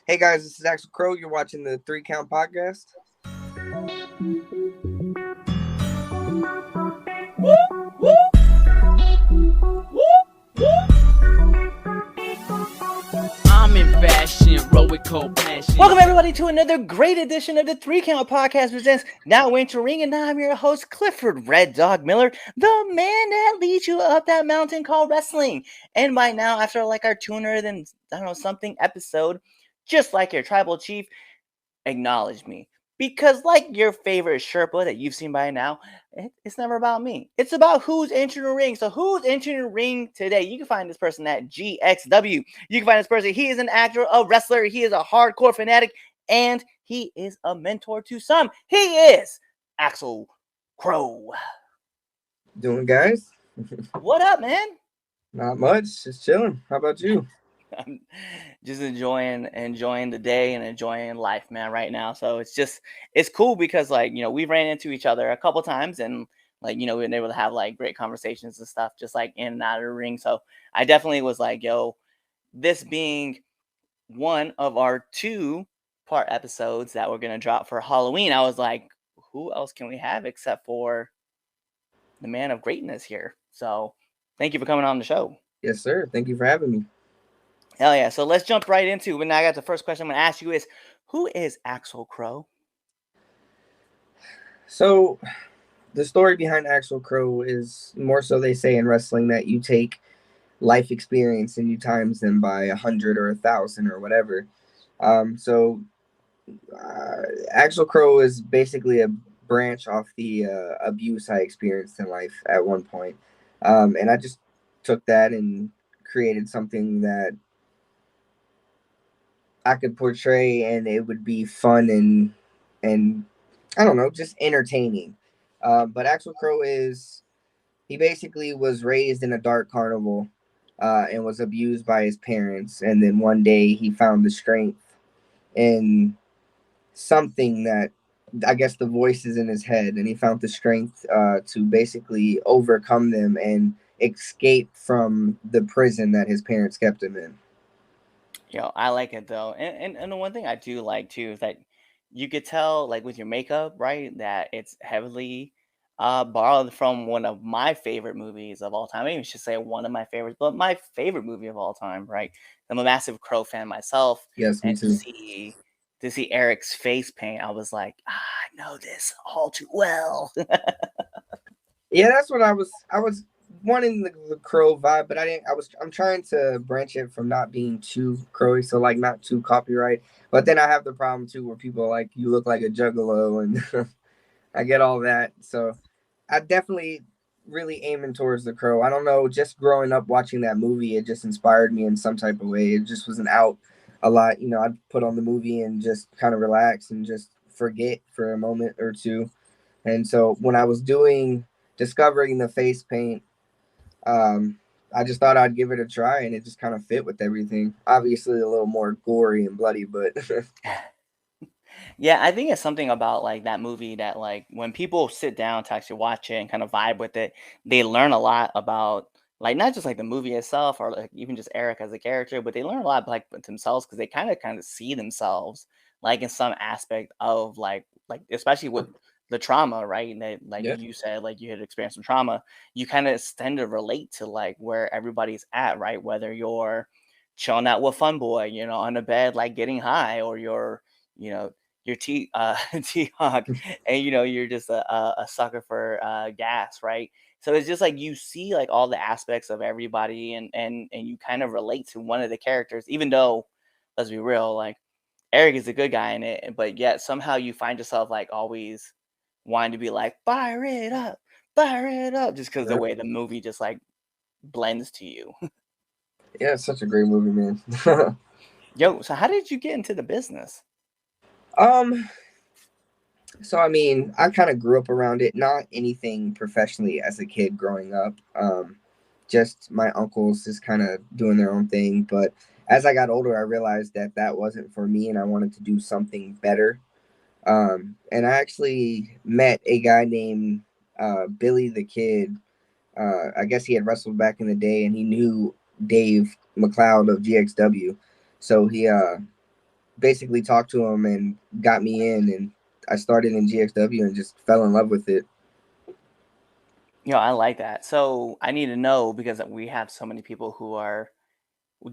Hey guys, this is Axl Crowe. You're watching the Three Count Podcast. I'm in fashion, roll with cold passion. Welcome everybody to another great edition of the Three Count Podcast presents Now Entering, and I'm your host Clifford Red Dog Miller, the man that leads you up that mountain called wrestling. And by now, after like our 200 and something episode, just like your tribal chief, acknowledge me. Because like your favorite Sherpa that you've seen by now, it's never about me. It's about who's entering the ring. So who's entering the ring today? You can find this person at GXW. You can find this person. He is an actor, a wrestler. He is a hardcore fanatic. And he is a mentor to some. He is Axl Crowe. Doing, guys? What up, man? Not much. Just chilling. How about you? I'm just enjoying the day and enjoying life, man, right now. So it's cool because we ran into each other a couple times and we've been able to have like great conversations and stuff just like in and out of the ring. So I definitely was like, yo, this being one of our 2-part episodes that we're gonna drop for Halloween, I was like, who else can we have except for the man of greatness here? So thank you for coming on the show. Yes, sir. Thank you for having me. Hell yeah. So let's jump right into it. When I got the first question I'm going to ask you is, who is Axl Crowe? So, the story behind Axl Crowe is more so they say in wrestling that you take life experience and you times them by 100 or 1,000 or whatever. Axl Crowe is basically a branch off the abuse I experienced in life at one point. And I just took that and created something that I could portray and it would be fun and I don't know, just entertaining. But Axl Crowe he basically was raised in a dark carnival and was abused by his parents. And then one day he found the strength in something that I guess the voices in his head, and he found the strength to basically overcome them and escape from the prison that his parents kept him in. Yo, I like it though. And the one thing I do like too is that you could tell like with your makeup, right, that it's heavily borrowed from one of my favorite movies of all time. Maybe I should say one of my favorites, but my favorite movie of all time, right? I'm a massive Crow fan myself. Yes, me And too. to see Eric's face paint, I was like, I know this all too well. Yeah, that's what I was wanting the crow vibe, but I'm trying to branch it from not being too crowy, so like not too copyright. But then I have the problem too where people are like you look like a juggalo and I get all that. So I definitely really aiming towards the crow. I don't know, just growing up watching that movie, it just inspired me in some type of way. It just wasn't out a lot. I'd put on the movie and just kind of relax and just forget for a moment or two. And so when I was discovering the face paint, I just thought I'd give it a try, and it just kind of fit with everything. Obviously, a little more gory and bloody, but Yeah, I think it's something about like that movie that like when people sit down to actually watch it and kind of vibe with it, they learn a lot about like not just like the movie itself or like even just Eric as a character, but they learn a lot like with themselves because they kind of see themselves like in some aspect of like especially with the trauma, right? And that like yeah, you said, like you had experienced some trauma, you kind of tend to relate to like where everybody's at, right? Whether you're chilling out with fun boy, on the bed, like getting high, or you're you know your T Hawk, and you're just a sucker for gas, right? So it's just like you see like all the aspects of everybody, and you kind of relate to one of the characters, even though, let's be real, like Eric is a good guy in it, but yet somehow you find yourself like always wanting to be like fire it up, just because the way the movie just like blends to you. yeah, it's such a great movie, man. Yo, so how did you get into the business? um, so I mean, I kind of grew up around it, not anything professionally as a kid growing up. Just my uncles just kind of doing their own thing, but as I got older, I realized that that wasn't for me, and I wanted to do something better. And I actually met a guy named Billy the Kid. I guess he had wrestled back in the day, and he knew Dave McLeod of GXW. So basically talked to him and got me in, and I started in GXW and just fell in love with it. I like that. So I need to know because we have so many people who are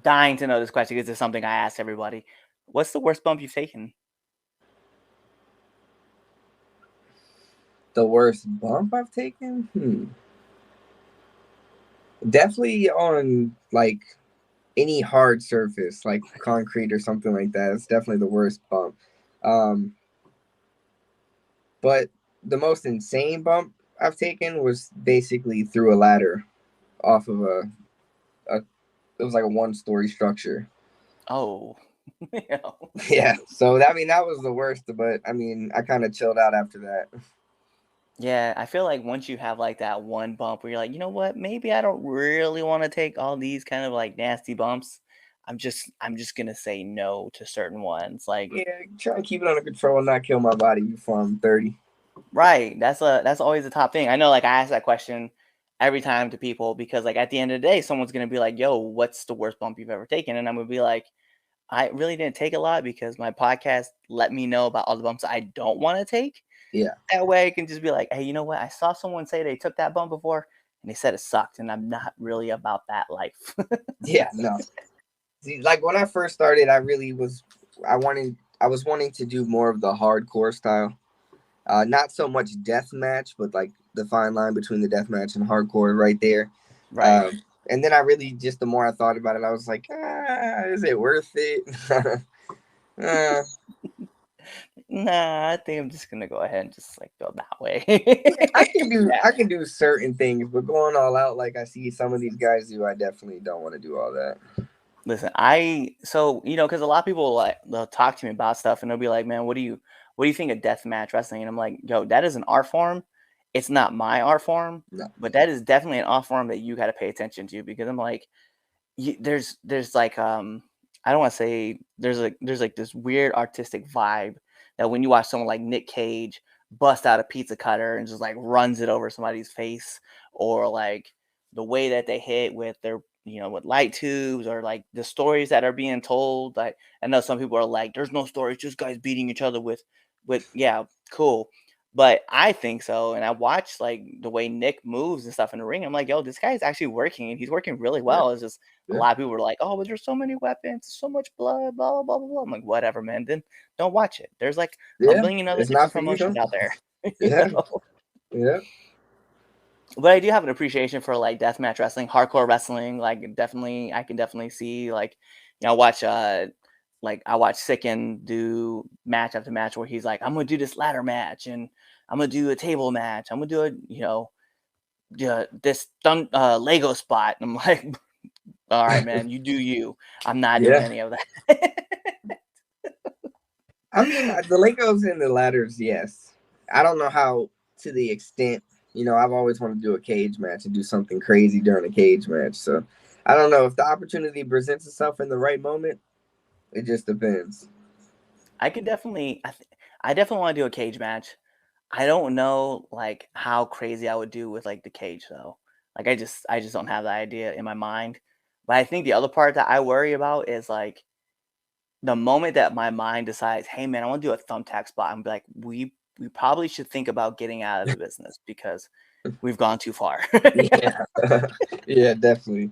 dying to know this question because it's something I ask everybody. What's the worst bump you've taken? The worst bump I've taken? Definitely on like any hard surface, like concrete or something like that. It's definitely the worst bump. Um, but the most insane bump I've taken was basically through a ladder off of a it was like a 1-story structure. Oh, Yeah. So I mean that was the worst, but I mean I kind of chilled out after that. Yeah, I feel like once you have like that one bump where you're like, you know what, maybe I don't really want to take all these kind of like nasty bumps. I'm just gonna say no to certain ones. Like, Yeah, try to keep it under control and not kill my body before I'm 30. right, that's always the top thing. I know, like I ask that question every time to people because like at the end of the day, someone's gonna be like, yo, what's the worst bump you've ever taken? And I'm gonna be like, I really didn't take a lot because my podcast let me know about all the bumps I don't want to take. Yeah. That way I can just be like, hey, you know what? I saw someone say they took that bump before and they said it sucked, and I'm not really about that life. Yeah, no. See, like when I first started, I was wanting to do more of the hardcore style. Not so much death match, but like the fine line between the death match and hardcore right there. Right. And then I really just the more I thought about it, I was like, is it worth it? uh, Nah, I think I'm just gonna go ahead and just like go that way. Yeah. I can do certain things, but going all out like I see some of these guys do, I definitely don't want to do all that. Listen, because a lot of people like they'll talk to me about stuff and they'll be like, man, what do you think of deathmatch wrestling? And I'm like, yo, that is an art form. It's not my art form, No. but that is definitely an art form that you got to pay attention to because I'm like, there's like I don't want to say there's like this weird artistic vibe that when you watch someone like Nick Cage bust out a pizza cutter and just like runs it over somebody's face, or like the way that they hit with their with light tubes, or like the stories that are being told. Like I know some people are like, there's no stories, just guys beating each other with yeah, cool. But I think so, and I watch like the way Nick moves and stuff in the ring. I'm like, yo, this guy's actually working, and he's working really Yeah, well. It's just a yeah, lot of people were like, "Oh, but there's so many weapons, so much blood, blah blah blah blah." I'm like, whatever, man. Then don't watch it. There's like a yeah. million other It's not different for you, promotions though. out there, you Yeah, know. yeah. But I do have an appreciation for like deathmatch wrestling, hardcore wrestling. Like definitely, I can definitely see like, watch like I watch Sicken do match after match where he's like, I'm gonna do this ladder match and I'm gonna do a table match. I'm gonna do a this Lego spot. And I'm like, all right, man, you do you. I'm not doing Yeah. any of that. I mean, the Legos and the ladders, yes. I don't know how to the extent. I've always wanted to do a cage match and do something crazy during a cage match. So I don't know if the opportunity presents itself in the right moment. It just depends. I could definitely, I definitely want to do a cage match. I don't know like how crazy I would do with like the cage though. Like I just don't have that idea in my mind. But I think the other part that I worry about is like the moment that my mind decides, hey man, I want to do a thumbtack spot. I'm like, we probably should think about getting out of the business because we've gone too far. Yeah, yeah, definitely.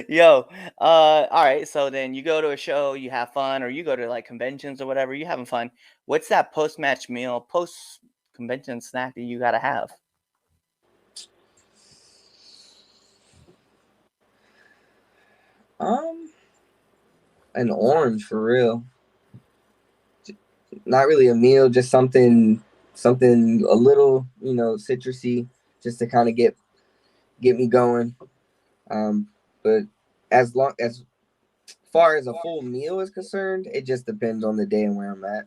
Yo, all right. So then you go to a show, you have fun, or you go to like conventions or whatever, you having fun. What's that post match meal, post convention snack that you gotta have? Um, an orange for real. Not really a meal, just something a little, citrusy, just to kind of get me going. But as far as a full meal is concerned, it just depends on the day and where I'm at.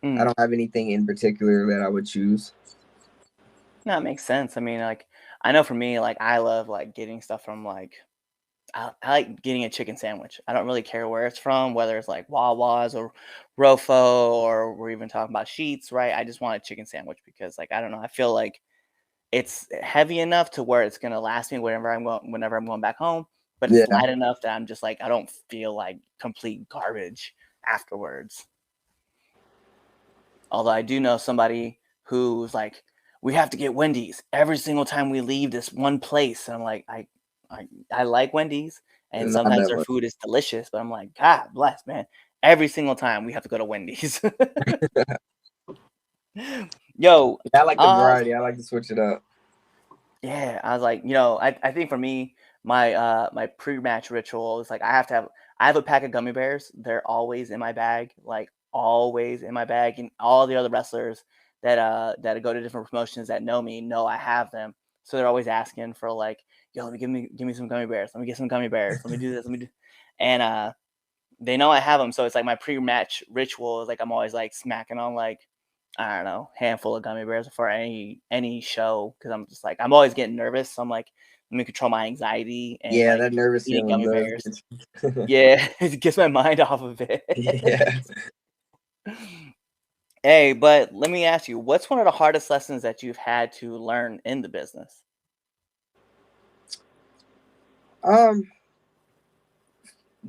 I Mm, don't have anything in particular that I would choose. that makes sense. I mean, like, I know for me, like, I love like getting stuff from like I like getting a chicken sandwich. I don't really care where it's from, whether it's like Wawa's or Rofo or we're even talking about Sheets, right? I just want a chicken sandwich because, like, I don't know. I feel like it's heavy enough to where it's gonna last me whenever I'm going back home. but it's light enough that I'm just like, I don't feel like complete garbage afterwards. Although I do know somebody who's like, we have to get Wendy's every single time we leave this one place. And I'm like, I like Wendy's, and sometimes their food is delicious, but I'm like, God bless, man. Every single time we have to go to Wendy's. Yo, I like the variety. I like to switch it up. Yeah, I was like, I think for me, my pre-match ritual is like I have a pack of gummy bears. They're always in my bag, like always in my bag, and all the other wrestlers that go to different promotions that know me know I have them. So they're always asking for like, yo, let me give me some gummy bears. Let me get some gummy bears. Let me do this. Let me do, and they know I have them. So it's like my pre-match ritual is like I'm always like smacking on like, I don't know, handful of gummy bears before any show, because I'm just like I'm always getting nervous. So I'm like, let me control my anxiety and like that nervous eating feeling gummy bears. Yeah, it gets my mind off of it. Yeah. Hey, but let me ask you, what's one of the hardest lessons that you've had to learn in the business? When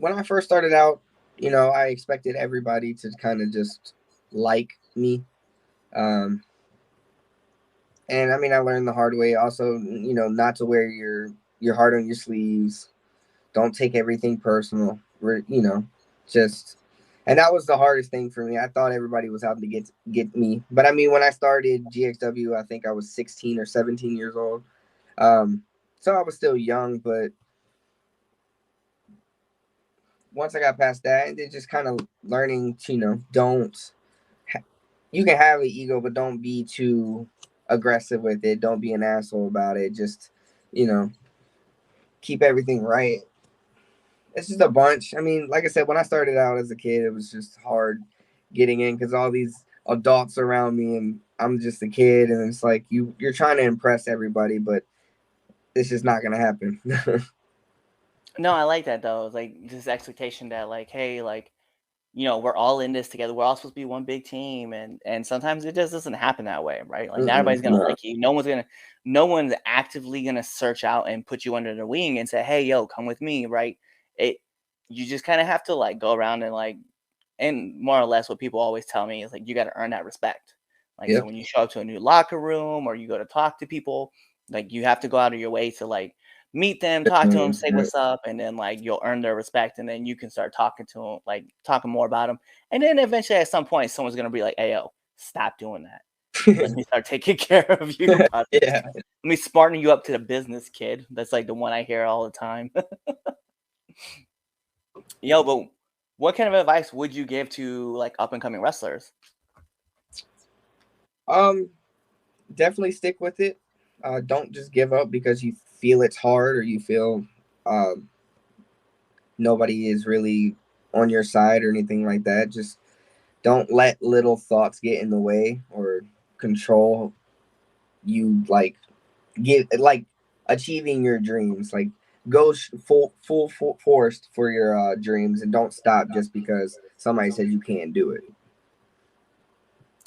I first started out, I expected everybody to kind of just like me. And I mean, I learned the hard way also, not to wear your heart on your sleeves. Don't take everything personal. Just, and that was the hardest thing for me. I thought everybody was out to get me. But I mean, when I started GXW, I think I was 16 or 17 years old. So I was still young, but once I got past that, and then just kind of learning to, you can have an ego, but don't be too aggressive with it. Don't be an asshole about it. Just, keep everything right. It's just a bunch. I mean, like I said, when I started out as a kid, it was just hard getting in because all these adults around me and I'm just a kid, and it's like you're trying to impress everybody, but it's just not gonna happen. No, I like that though. It's like this expectation that like, hey, like, we're all in this together. We're all supposed to be one big team, and sometimes it just doesn't happen that way, right? Like not everybody's gonna like you. No one's actively gonna search out and put you under the wing and say, hey, yo, come with me, right? You just kind of have to like go around and like, and more or less what people always tell me is like you got to earn that respect. Like so when you show up to a new locker room or you go to talk to people, like you have to go out of your way to like meet them, talk to them, say what's up, and then like you'll earn their respect, and then you can start talking to them, like talking more about them, and then eventually at some point someone's gonna be like, "Hey, yo, stop doing that. Let me start taking care of you. Yeah. Let me smarten you up to the business, kid." That's like the one I hear all the time. Yo, but what kind of advice would you give to like up and coming wrestlers? Definitely stick with it. Don't just give up because you feel it's hard or you feel nobody is really on your side or anything like that. Just don't let little thoughts get in the way or control you, like get like achieving your dreams. Like go full forced for your dreams, and don't stop just because somebody said you can't do it.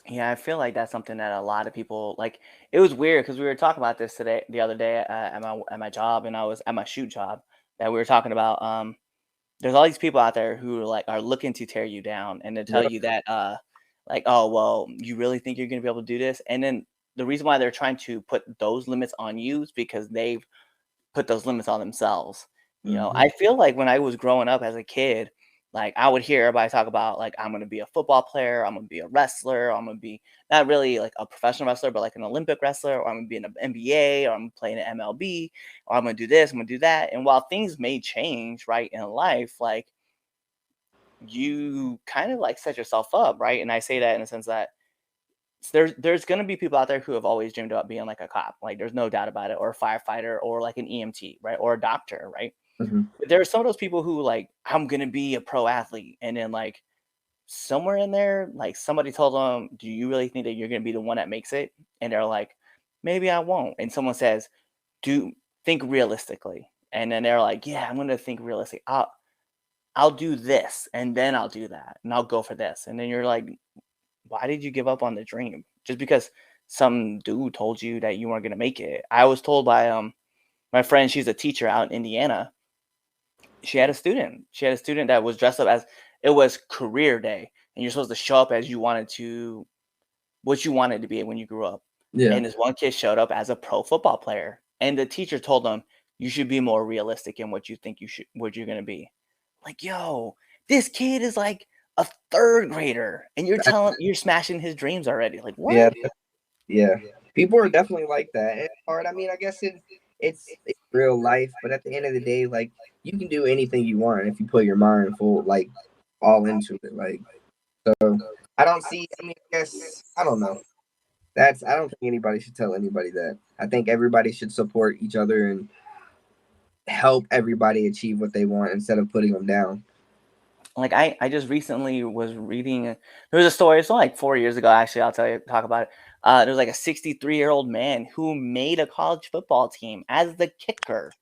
Yeah, I feel like that's something that a lot of people like. It was weird because we were talking about this the other day at my job, and I was at my shoot job that we were talking about. There's all these people out there who are looking to tear you down and to tell you that like, oh well, you really think you're gonna be able to do this? And then the reason why they're trying to put those limits on you is because they've put those limits on themselves. I feel like when I was growing up as a kid, like I would hear everybody talk about like I'm gonna be a football player, I'm gonna be a wrestler, I'm gonna be not really like a professional wrestler, but like an Olympic wrestler, or I'm gonna be in the NBA, or I'm playing in MLB, or I'm gonna do this, I'm gonna do that. And while things may change, right, in life, like you kind of like set yourself up, right? And I say that in the sense that there's gonna be people out there who have always dreamed about being like a cop, like there's no doubt about it, or a firefighter, or like an EMT, right, or a doctor, right? But there are some of those people who like I'm gonna be a pro athlete, and then like somewhere in there, like somebody told them, "Do you really think that you're gonna be the one that makes it?" And they're like, "Maybe I won't." And someone says, "Do think realistically," and then they're like, "Yeah, I'm gonna think realistic. I'll do this, and then I'll do that, and I'll go for this." And then you're like, why did you give up on the dream? Just because some dude told you that you weren't gonna make it. I was told by my friend, she's a teacher out in Indiana, She had a student. She had a student that was dressed up as it was career day, and you're supposed to show up as you wanted to, what you wanted to be when you grew up. Yeah. And this one kid showed up as a pro football player, and the teacher told him, "You should be more realistic in what you think what you're gonna be." Like, yo, this kid is like a third grader, and you're smashing his dreams already. Like, what? Yeah. Yeah. People are definitely like that. And it's hard. I mean, I guess it's real life, but at the end of the day, like you can do anything you want if you put your mind full, like all into it. Like, so I don't see. I mean, I guess I don't know. I don't think anybody should tell anybody that. I think everybody should support each other and help everybody achieve what they want instead of putting them down. Like I just recently was reading. There was a story. It's like 4 years ago. Actually, I'll talk about it. There was like a 63-year-old man who made a college football team as the kicker.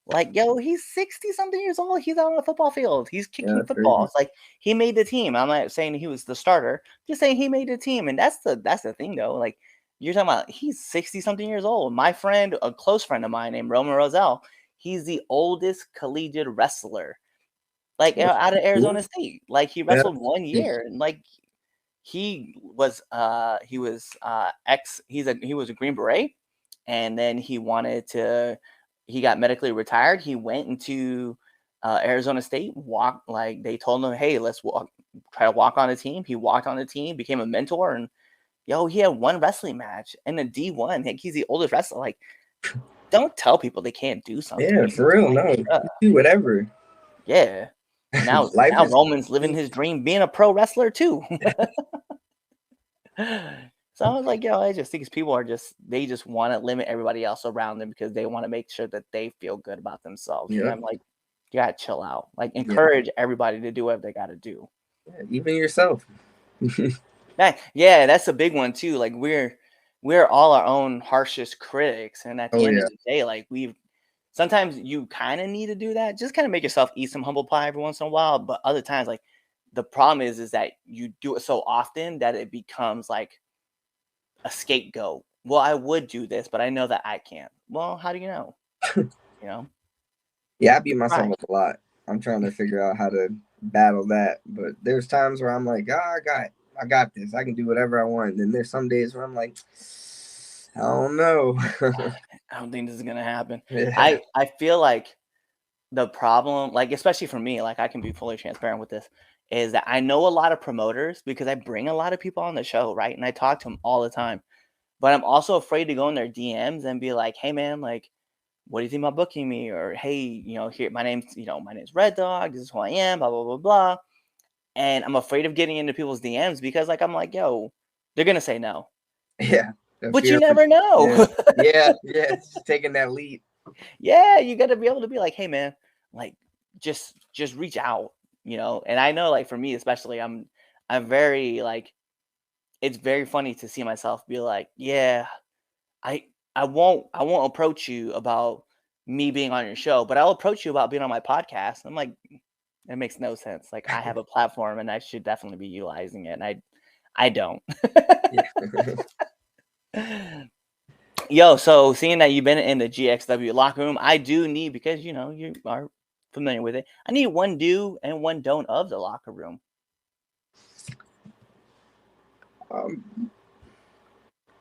Like, yo, he's 60 something years old. He's out on the football field. He's kicking football. It's like he made the team. I'm not saying he was the starter. Just saying he made the team. And that's the thing though. Like you're talking about, he's 60 something years old. My friend, a close friend of mine named Roman Roselle, he's the oldest collegiate wrestler, like out of Arizona State. Like he wrestled 1 year, and like he was he was a Green Beret, and then he got medically retired. He went into Arizona State, like they told him, hey, let's try to walk on the team. He walked on the team, became a mentor, and he had one wrestling match in a D1. Like, he's the oldest wrestler. Like, don't tell people they can't do something. Yeah, for real. Like, No, do whatever. Yeah. Now Roman's living his dream, being a pro wrestler too. So I was like, I just think people they just want to limit everybody else around them because they want to make sure that they feel good about themselves. Yeah. And I'm like, you gotta chill out. Like, encourage everybody to do whatever they gotta do. Yeah, even yourself. That's a big one too. Like, we're all our own harshest critics, and at the end of the day, like, sometimes you kind of need to do that. Just kind of make yourself eat some humble pie every once in a while. But other times, like, the problem is that you do it so often that it becomes like a scapegoat. Well, I would do this, but I know that I can't. Well, how do you know? Yeah, I beat myself up a lot. I'm trying to figure out how to battle that. But there's times where I'm like, I got this. I can do whatever I want. And then there's some days where I'm like, I don't know. I don't think this is gonna happen. Yeah. I feel like the problem, like, especially for me, like, I can be fully transparent with this, is that I know a lot of promoters because I bring a lot of people on the show, right? And I talk to them all the time. But I'm also afraid to go in their DMs and be like, hey man, like, what do you think about booking me? Or, hey, here, my name's Red Dog, this is who I am, blah, blah, blah, blah. And I'm afraid of getting into people's DMs because, like, I'm like, yo, they're gonna say no. Yeah. But you never know. Yeah. It's just taking that lead. Yeah, you got to be able to be like, hey man, like, just reach out, And I know, like, for me especially, I'm very, like, it's very funny to see myself be like, yeah, I won't approach you about me being on your show, but I'll approach you about being on my podcast. I'm like, it makes no sense. Like, I have a platform and I should definitely be utilizing it, and I don't. Yo, so seeing that you've been in the GXW locker room, I do need, because you are familiar with it, I need one do and one don't of the locker room.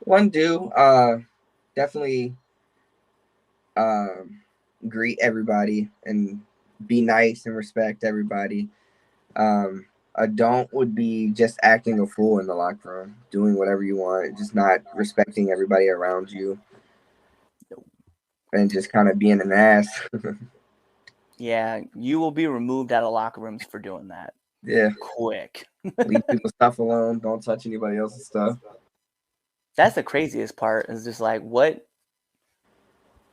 One do, definitely greet everybody and be nice and respect everybody. A don't would be just acting a fool in the locker room, doing whatever you want, just not respecting everybody around you, and just kind of being an ass. Yeah, you will be removed out of locker rooms for doing that. Yeah. Quick. Leave people's stuff alone. Don't touch anybody else's stuff. That's the craziest part, is just like, what?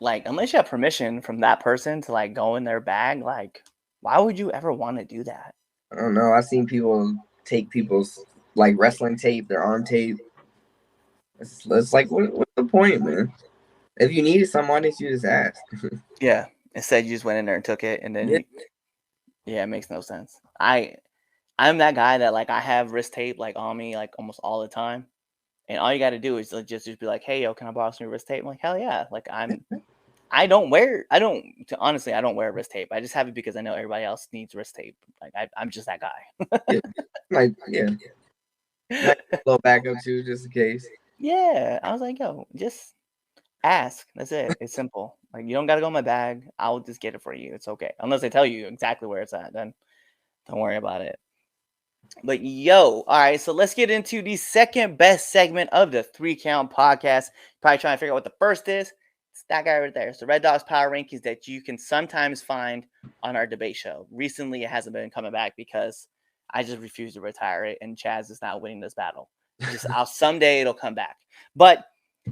Like, unless you have permission from that person to, like, go in their bag, like, why would you ever want to do that? I don't know. I've seen people take people's, like, wrestling tape, their arm tape. It's like, what's the point, man? If you needed someone, you just ask. Yeah. Instead, you just went in there and took it, and then it makes no sense. I'm that guy that, like, I have wrist tape, like, on me, like, almost all the time, and all you got to do is just be like, hey, yo, can I borrow some wrist tape? I'm like, hell yeah. Like, Honestly, I don't wear wrist tape. I just have it because I know everybody else needs wrist tape. Like I'm just that guy. Yeah. Might a little backup too, just in case. Yeah, I was like, yo, just ask. That's it. It's simple. Like you don't gotta go in my bag. I'll just get it for you. It's okay. Unless they tell you exactly where it's at, then don't worry about it. But yo, all right, so let's get into the second best segment of the 3 Count podcast. Probably trying to figure out what the first is. It's that guy right there. It's the Red Dogs Power Rankings that you can sometimes find on our debate show. Recently, it hasn't been coming back because I just refuse to retire it, and Chaz is not winning this battle. Someday it'll come back. But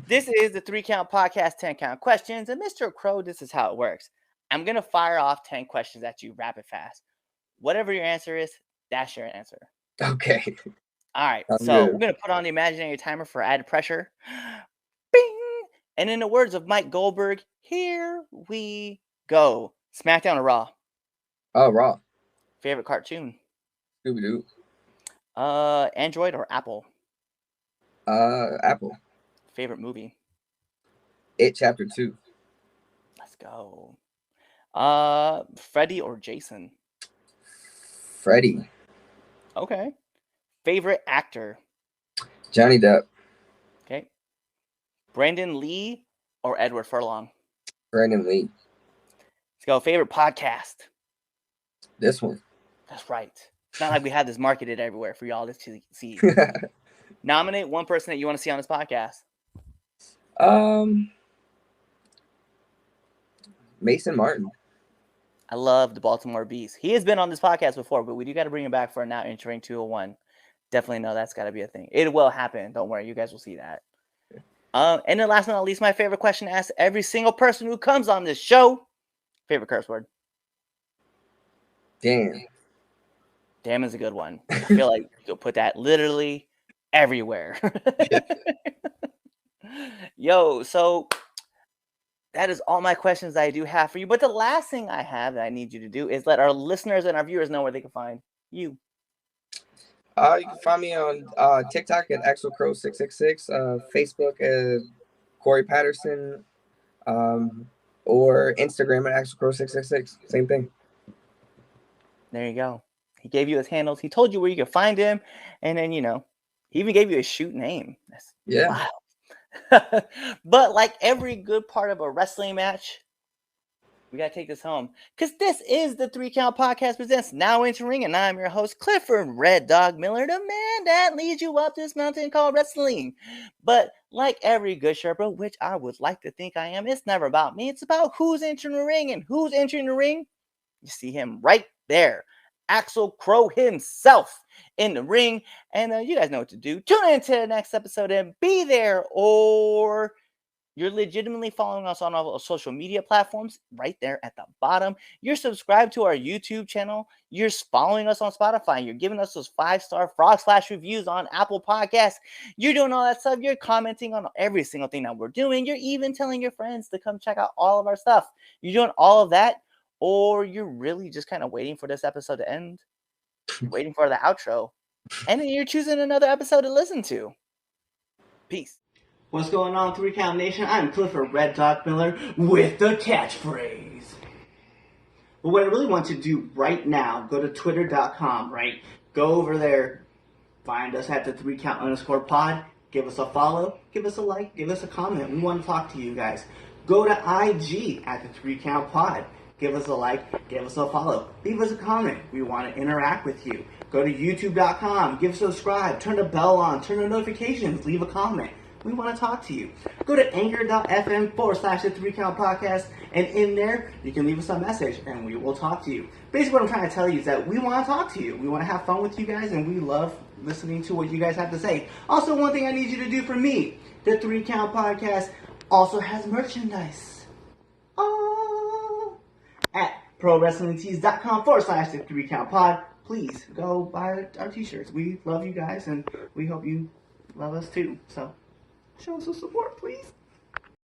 this is the 3 Count podcast, 10 count questions. And Mr. Crow, this is how it works. I'm going to fire off 10 questions at you rapid fast. Whatever your answer is, that's your answer. Okay. All right. Sounds So good. we're going to put on the imaginary timer for added pressure. Bing! And in the words of Mike Goldberg, here we go. SmackDown or Raw? Oh, Raw. Favorite cartoon? Scooby-Doo. Android or Apple? Apple. Favorite movie? It Chapter 2. Let's go. Freddy or Jason? Freddy. Okay. Favorite actor? Johnny Depp. Okay. Brandon Lee or Edward Furlong? Brandon Lee. Let's go. Favorite podcast? This one. That's right. It's not like we have this marketed everywhere for y'all to see. Nominate one person that you want to see on this podcast. Mason Martin. I love the Baltimore Beast. He has been on this podcast before, but we do got to bring him back for now entering 201. Definitely know that's got to be a thing. It will happen. Don't worry. You guys will see that. And then last but not least, my favorite question to ask every single person who comes on this show. Favorite curse word? Damn. Damn is a good one. I feel like you'll put that literally everywhere. Yo, so that is all my questions I do have for you. But the last thing I have that I need you to do is let our listeners and our viewers know where they can find you. You can find me on TikTok at Axl Crowe 666, Facebook at Corey Patterson, or Instagram at Axl Crowe 666. Same thing. There you go. He gave you his handles. He told you where you could find him, and then he even gave you a shoot name. That's yeah. Wow. But like every good part of a wrestling match, we got to take this home. Because this is the 3 Count Podcast presents Now Entering, and I'm your host, Clifford Red Dog Miller, the man that leads you up this mountain called wrestling. But like every good Sherpa, which I would like to think I am, it's never about me. It's about who's entering the ring, and who's entering the ring. You see him right there. Axl Crowe himself in the ring. And you guys know what to do. Tune into the next episode and be there, or you're legitimately following us on all social media platforms right there at the bottom. You're subscribed to our YouTube channel. You're following us on Spotify. You're giving us those 5-star frog slash reviews on Apple Podcasts. You're doing all that stuff. You're commenting on every single thing that we're doing. You're even telling your friends to come check out all of our stuff. You're doing all of that, or you're really just kind of waiting for this episode to end, waiting for the outro, and then you're choosing another episode to listen to. Peace. What's going on, 3 Count Nation? I'm Clifford Red Dog Miller with the catchphrase. But what I really want to do right now, go to twitter.com, right? Go over there, find us at the 3Count_pod, give us a follow, give us a like, give us a comment. We want to talk to you guys. Go to IG at the 3Count Pod. Give us a like, give us a follow, leave us a comment. We want to interact with you. Go to youtube.com, give a subscribe, turn the bell on, turn the notifications, leave a comment. We want to talk to you. Go to anchor.fm/the 3Count podcast, and in there, you can leave us a message, and we will talk to you. Basically, what I'm trying to tell you is that we want to talk to you. We want to have fun with you guys, and we love listening to what you guys have to say. Also, one thing I need you to do for me, the 3Count podcast also has merchandise. At ProWrestlingTees.com/the 3Count pod. Please go buy our t-shirts. We love you guys, and we hope you love us too. So show us some support, please.